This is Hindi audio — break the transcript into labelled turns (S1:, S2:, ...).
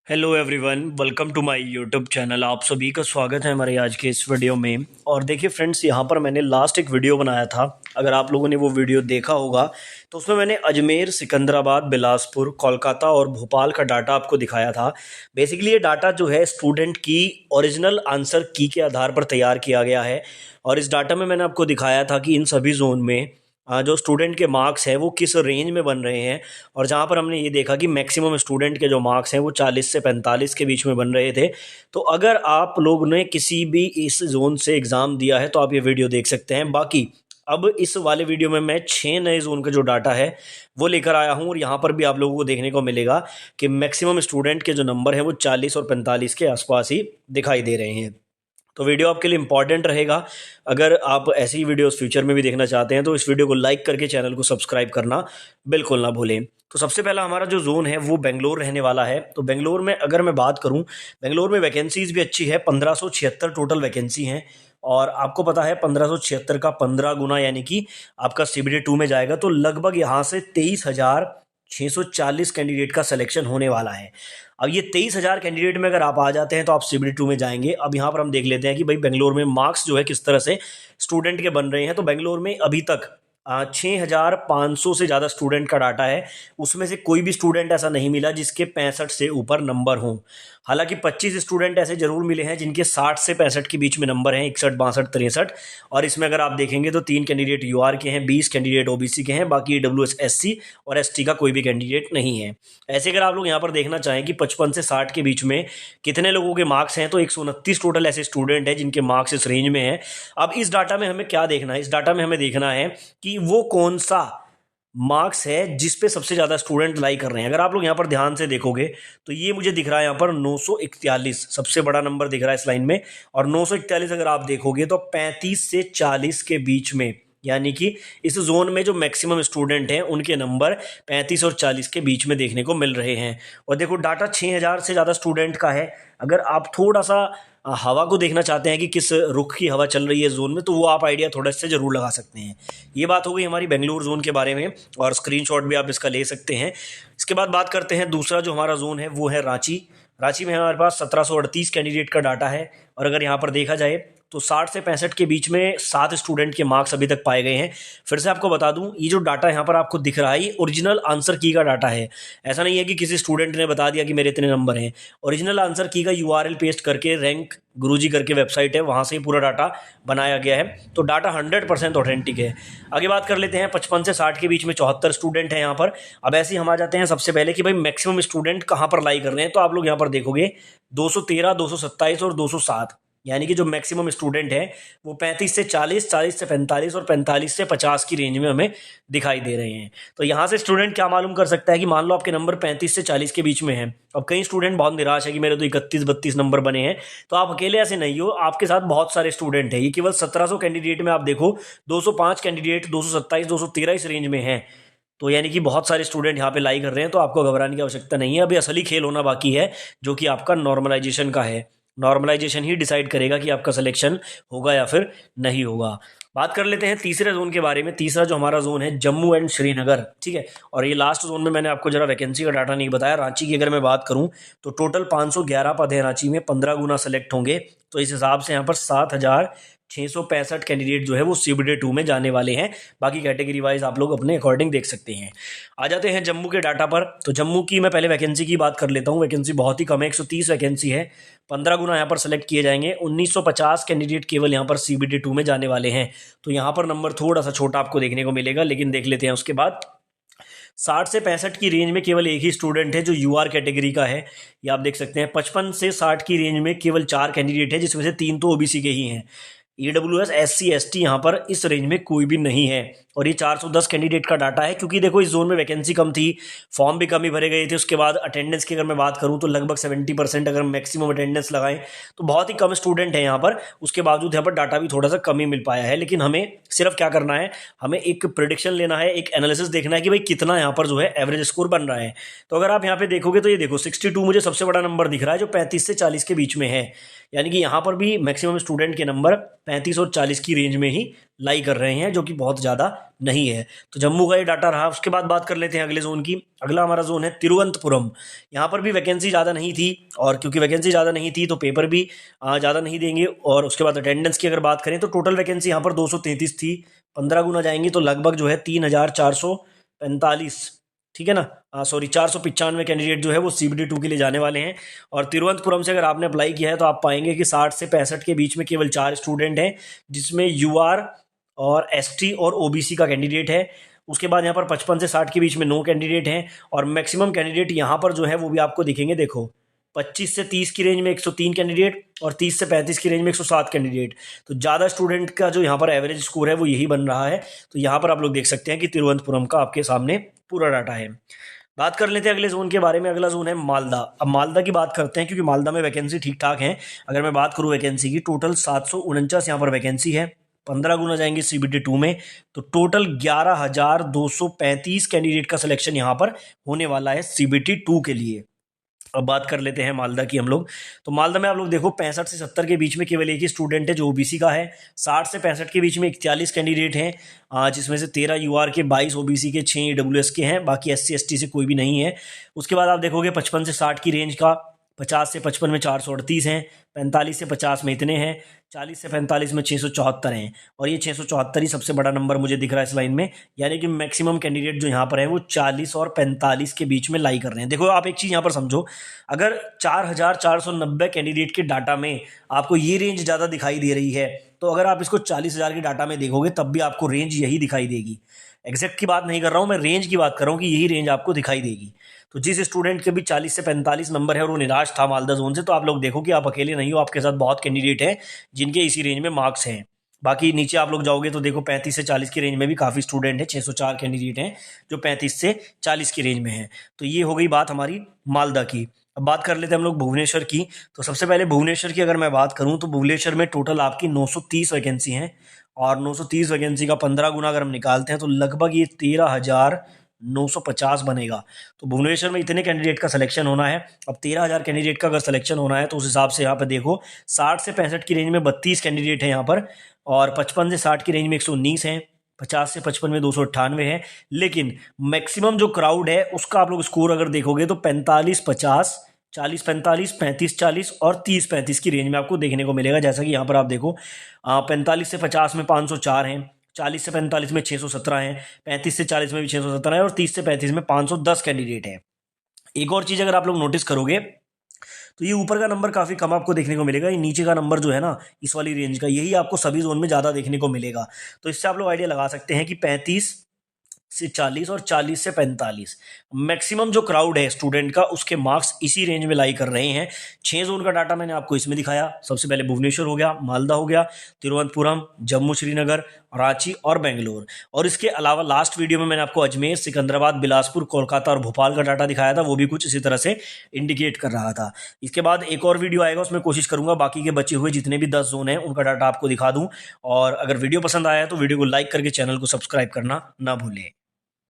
S1: Hello everyone, welcome to my YouTube channel. आप सभी का स्वागत है हमारे आज के इस वीडियो में। और देखिए फ्रेंड्स, यहाँ पर मैंने लास्ट एक वीडियो बनाया था। अगर आप लोगों ने वो वीडियो देखा होगा तो उसमें मैंने अजमेर, सिकंदराबाद, बिलासपुर, कोलकाता और भोपाल का डाटा आपको दिखाया था। बेसिकली ये डाटा जो है स्टूडेंट की ओरिजिनल आंसर की के आधार पर तैयार किया गया है। और इस डाटा में मैंने आपको दिखाया था कि इन सभी जोन में जो स्टूडेंट के मार्क्स हैं वो किस रेंज में बन रहे हैं। और जहाँ पर हमने ये देखा कि मैक्सिमम स्टूडेंट के जो मार्क्स हैं वो 40 से 45 के बीच में बन रहे थे। तो अगर आप लोग ने किसी भी इस जोन से एग्ज़ाम दिया है तो आप ये वीडियो देख सकते हैं। बाकी अब इस वाले वीडियो में मैं 6 नए जोन का जो डाटा है वो लेकर आया हूँ। और यहाँ पर भी आप लोगों को देखने को मिलेगा कि मैक्सिमम स्टूडेंट के जो नंबर हैं वो 40 और 45 के आसपास ही दिखाई दे रहे हैं। तो वीडियो आपके लिए इंपॉर्टेंट रहेगा। अगर आप ऐसी ही वीडियोस फ्यूचर में भी देखना चाहते हैं तो इस वीडियो को लाइक करके चैनल को सब्सक्राइब करना बिल्कुल ना भूलें। तो सबसे पहला हमारा जो जोन है वो बेंगलोर रहने वाला है। तो बेंगलोर में अगर मैं बात करूं, बेंगलोर में वैकेंसीज भी अच्छी है। 1576 टोटल वैकेंसी हैं। और आपको पता है 1576 का 15 गुना यानी कि आपका CBD 2 में जाएगा तो लगभग यहाँ से 23,640 कैंडिडेट का सिलेक्शन होने वाला है। अब ये 23,000 कैंडिडेट में अगर आप आ जाते हैं तो आप CBD 2 में जाएंगे। अब यहाँ पर हम देख लेते हैं कि भाई बेंगलोर में मार्क्स जो है किस तरह से स्टूडेंट के बन रहे हैं। तो बेंगलोर में अभी तक 6,500 से ज़्यादा स्टूडेंट का डाटा है। उसमें से कोई भी स्टूडेंट ऐसा नहीं मिला जिसके 65 से ऊपर नंबर हों। हालांकि 25 स्टूडेंट ऐसे जरूर मिले हैं जिनके 60 से 65 के बीच में नंबर हैं, 61, 62, 63। और इसमें अगर आप देखेंगे तो 3 कैंडिडेट UR के हैं, 20 कैंडिडेट OBC के हैं, बाकी AWS SC और ST का कोई भी कैंडिडेट नहीं है। ऐसे अगर आप लोग यहाँ पर देखना चाहें कि 55 से 60 के बीच में कितने लोगों के मार्क्स हैं तो 129 टोटल ऐसे स्टूडेंट हैं जिनके मार्क्स इस रेंज में हैं। अब इस डाटा में हमें क्या देखना है? इस डाटा में हमें देखना है कि वो कौन सा मार्क्स है जिस पे सबसे ज़्यादा स्टूडेंट लाई कर रहे हैं। अगर आप लोग यहाँ पर ध्यान से देखोगे तो ये मुझे दिख रहा है यहाँ पर 941 सबसे बड़ा नंबर दिख रहा है इस लाइन में। और 941 अगर आप देखोगे तो 35 से 40 के बीच में, यानी कि इस जोन में जो मैक्सिमम स्टूडेंट हैं उनके नंबर 35 और 40 के बीच में देखने को मिल रहे हैं। और देखो डाटा 6,000 से ज़्यादा स्टूडेंट का है। अगर आप थोड़ा सा हवा को देखना चाहते हैं कि किस रुख की हवा चल रही है जोन में, तो वो आप आइडिया थोड़ा से ज़रूर लगा सकते हैं। ये बात हो गई हमारी बेंगलुरु जोन के बारे में। और स्क्रीनशॉट भी आप इसका ले सकते हैं। इसके बाद बात करते हैं दूसरा जो हमारा जोन है वो है रांची। रांची में हमारे पास 1738 कैंडिडेट का डाटा है। और अगर यहाँ पर देखा जाए तो 60 से 65 के बीच में 7 स्टूडेंट के मार्क्स अभी तक पाए गए हैं। फिर से आपको बता दूं, ये जो डाटा यहाँ पर आपको दिख रहा है ये ओरिजिनल आंसर की का डाटा है। ऐसा नहीं है कि किसी स्टूडेंट ने बता दिया कि मेरे इतने नंबर हैं। ओरिजिनल आंसर की का URL पेस्ट करके रैंक गुरुजी करके वेबसाइट है, वहाँ से ही पूरा डाटा बनाया गया है। तो डाटा 100% ऑथेंटिक है। आगे बात कर लेते हैं 55 से 60 के बीच में 74 स्टूडेंट हैं यहाँ पर। अब ऐसे ही हम आ जाते हैं सबसे पहले कि भाई मैक्सिमम स्टूडेंट कहाँ पर लाई कर रहे हैं। तो आप लोग यहाँ पर देखोगे 213, 227 और 207, यानी कि जो मैक्सिमम स्टूडेंट है वो 35 से 40, 40 से 45 और 45 से 50 की रेंज में हमें दिखाई दे रहे हैं। तो यहाँ से स्टूडेंट क्या मालूम कर सकता है कि मान लो आपके नंबर 35 से 40 के बीच में है। अब कई स्टूडेंट बहुत निराश है कि मेरे तो 31-32 नंबर बने हैं। तो आप अकेले ऐसे नहीं हो, आपके साथ बहुत सारे स्टूडेंट हैं। ये केवल 1700 कैंडिडेट में आप देखो 205 कैंडिडेट 227, 213 इस रेंज में हैं। तो यानी कि बहुत सारे स्टूडेंट यहाँ पे लाई कर रहे हैं। तो आपको घबराने की आवश्यकता नहीं है। अभी असली खेल होना बाकी है जो कि आपका नॉर्मलाइजेशन का है। नॉर्मलाइजेशन ही डिसाइड करेगा कि आपका सिलेक्शन होगा या फिर नहीं होगा। बात कर लेते हैं तीसरे जोन के बारे में। तीसरा जो हमारा जोन है जम्मू एंड श्रीनगर, ठीक है। और ये लास्ट जोन में मैंने आपको जरा वैकेंसी का डाटा नहीं बताया। रांची की अगर मैं बात करूं तो टोटल 511 पद है रांची में, 15 गुना सेलेक्ट होंगे। तो इस हिसाब से यहाँ पर 7,665 कैंडिडेट जो है वो CBD 2 में जाने वाले हैं। बाकी कैटेगरी वाइज आप लोग अपने अकॉर्डिंग देख सकते हैं। आ जाते हैं जम्मू के डाटा पर। तो जम्मू की मैं पहले वैकेंसी की बात कर लेता हूँ। वैकेंसी बहुत ही कम है, 130 वैकेंसी है। 15 गुना यहाँ पर सेलेक्ट किए जाएंगे। 1950 कैंडिडेट केवल यहाँ पर CBD 2 में जाने वाले हैं। तो यहाँ पर नंबर थोड़ा सा छोटा आपको देखने को मिलेगा, लेकिन देख लेते हैं उसके बाद। 60 से 65 की रेंज में केवल एक ही स्टूडेंट है जो UR कैटेगरी का है, ये आप देख सकते हैं। 55 से 60 की रेंज में केवल 4 कैंडिडेट है जिसमें से 3 तो OBC के ही हैं। AWS SC ST यहाँ पर इस रेंज में कोई भी नहीं है। और ये 410 कैंडिडेट का डाटा है, क्योंकि देखो इस जोन में वैकेंसी कम थी, फॉर्म भी कम ही भरे गए थे। उसके बाद अटेंडेंस की अगर मैं बात करूँ तो लगभग 70% अगर मैक्सिमम अटेंडेंस लगाएं तो बहुत ही कम स्टूडेंट है यहाँ पर। उसके बावजूद यहाँ पर डाटा भी थोड़ा सा कम ही मिल पाया है। लेकिन हमें सिर्फ क्या करना है, हमें एक प्रिडिक्शन लेना है, एक एनालिसिस देखना है कि भाई कितना यहाँ पर जो है एवरेज स्कोर बन रहा है। तो अगर आप यहाँ पे देखोगे तो ये देखो 62 मुझे सबसे बड़ा नंबर दिख रहा है जो 35 से 40 के बीच में है। यानी कि यहाँ पर भी मैक्सिमम स्टूडेंट के नंबर 35 और 40 की रेंज में ही लाई कर रहे हैं, जो कि बहुत ज़्यादा नहीं है। तो जम्मू का ये डाटा रहा। उसके बाद बात कर लेते हैं अगले जोन की। अगला हमारा जोन है तिरुवनंतपुरम। यहाँ पर भी वैकेंसी ज़्यादा नहीं थी, और क्योंकि वैकेंसी ज़्यादा नहीं थी तो पेपर भी ज़्यादा नहीं देंगे। और उसके बाद अटेंडेंस की अगर बात करें तो टोटल वैकेंसी यहाँ पर 233 थी, 15 गुना जाएंगी तो लगभग जो है 3445, ठीक है ना, सॉरी 495 कैंडिडेट जो है वो CBT 2 के लिए जाने वाले हैं। और तिरुवनंतपुरम से अगर आपने अप्लाई किया है तो आप पाएंगे कि 60 से 65 के बीच में केवल 4 स्टूडेंट हैं, जिसमें UR और ST और OBC का कैंडिडेट है। उसके बाद यहाँ पर 55 से 60 के बीच में 9 कैंडिडेट हैं, और मैक्सिमम कैंडिडेट यहाँ पर जो है वो भी आपको दिखेंगे। देखो 25 से 30 की रेंज में 103 कैंडिडेट, और 30 से 35 की रेंज में 107 कैंडिडेट। तो ज़्यादा स्टूडेंट का जो यहाँ पर एवरेज स्कोर है वो यही बन रहा है। तो यहाँ पर आप लोग देख सकते हैं कि तिरुवनंतपुरम का आपके सामने पूरा डाटा है। बात कर लेते हैं अगले जोन के बारे में। अगला जोन है मालदा। अब मालदा की बात करते हैं, क्योंकि मालदा में वैकेंसी ठीक ठाक है। अगर मैं बात करूँ वैकेंसी की, टोटल 749 यहाँ पर वैकेंसी है, 15 गुना जाएंगे CBT 2 में, तो टोटल 11,235 कैंडिडेट का सिलेक्शन यहाँ पर होने वाला है CBT 2 के लिए। अब बात कर लेते हैं मालदा की हम लोग। तो मालदा में आप लोग देखो 65 से 70 के बीच में केवल एक ही स्टूडेंट है जो OBC का है। 60 से 65 के बीच में 41 कैंडिडेट हैं, जिसमें से 13 UR के, 22 OBC के, 6 EWS के हैं, बाकी SC ST से कोई भी नहीं है। उसके बाद आप देखोगे 55 से 60 की रेंज का, 50 से 55 में 438 हैं, 45 से 50 में इतने हैं, 40 से 45 में 674 हैं, और ये 674 ही सबसे बड़ा नंबर मुझे दिख रहा है इस लाइन में। यानी कि मैक्सिमम कैंडिडेट जो यहाँ पर है वो 40 और 45 के बीच में लाई कर रहे हैं। देखो आप एक चीज़ यहाँ पर समझो, अगर 4490 कैंडिडेट के डाटा में आपको ये रेंज ज़्यादा दिखाई दे रही है, तो अगर आप इसको 40,000 के डाटा में देखोगे तब भी आपको रेंज यही दिखाई देगी। एग्जैक्ट की बात नहीं कर रहा हूँ मैं, रेंज की बात कर रहा हूँ कि यही रेंज आपको दिखाई देगी। तो जिस स्टूडेंट के भी 40 से 45 नंबर है और वो निराश था मालदा जोन से, तो आप लोग देखो कि आप अकेले नहीं हो, आपके साथ बहुत कैंडिडेट हैं जिनके इसी रेंज में मार्क्स हैं। बाकी नीचे आप लोग जाओगे तो देखो 35 से 40 की रेंज में भी काफ़ी स्टूडेंट हैं, 604 कैंडिडेट हैं जो 35 से 40 की रेंज में हैं। तो ये हो गई बात हमारी मालदा की। अब बात कर लेते हैं हम लोग भुवनेश्वर की। तो सबसे पहले भुवनेश्वर की अगर मैं बात करूं तो भुवनेश्वर में टोटल आपकी 930 वैकेंसी हैं, और 930 वैकेंसी का 15 गुना अगर हम निकालते हैं तो लगभग ये 13,950 बनेगा। तो भुवनेश्वर में इतने कैंडिडेट का सिलेक्शन होना है। अब 13,000 कैंडिडेट का अगर सिलेक्शन होना है तो उस हिसाब से यहाँ पर देखो 60 से 65 की रेंज में 32 कैंडिडेट हैं यहाँ पर, और 55 से 60 की रेंज में 119 हैं, 50 से 55 में 298 है। लेकिन मैक्सिमम जो क्राउड है उसका आप लोग स्कोर अगर देखोगे तो 45-50, 40-45, 35-40 और 30-35 की रेंज में आपको देखने को मिलेगा। जैसा कि यहाँ पर आप देखो 45 से 50 में 504 हैं, 40 से 45 में 617 हैं, 35 से 40 में भी 617 है, और 30 से 35 में 510 कैंडिडेट हैं। एक और चीज़ अगर आप लोग नोटिस करोगे तो ये ऊपर का नंबर काफ़ी कम आपको देखने को मिलेगा। ये नीचे का नंबर जो है ना इस वाली रेंज का, यही आपको सभी जोन में ज़्यादा देखने को मिलेगा। तो इससे आप लोग आइडिया लगा सकते हैं कि 35 से 40 और 40 से 45 मैक्सिमम जो क्राउड है स्टूडेंट का, उसके मार्क्स इसी रेंज में लाई कर रहे हैं। 6 जोन का डाटा मैंने आपको इसमें दिखाया। सबसे पहले भुवनेश्वर हो गया, मालदा हो गया, तिरुवनंतपुरम, जम्मू श्रीनगर, रांची और बेंगलोर। और इसके अलावा लास्ट वीडियो में मैंने आपको अजमेर, सिकंदराबाद, बिलासपुर, कोलकाता और भोपाल का डाटा दिखाया था, वो भी कुछ इसी तरह से इंडिकेट कर रहा था। इसके बाद एक और वीडियो आएगा, उसमें कोशिश करूंगा बाकी के बचे हुए जितने भी 10 जोन हैं उनका डाटा आपको दिखा दूं। और अगर वीडियो पसंद आया है तो वीडियो को लाइक करके चैनल को सब्सक्राइब करना ना भूलें।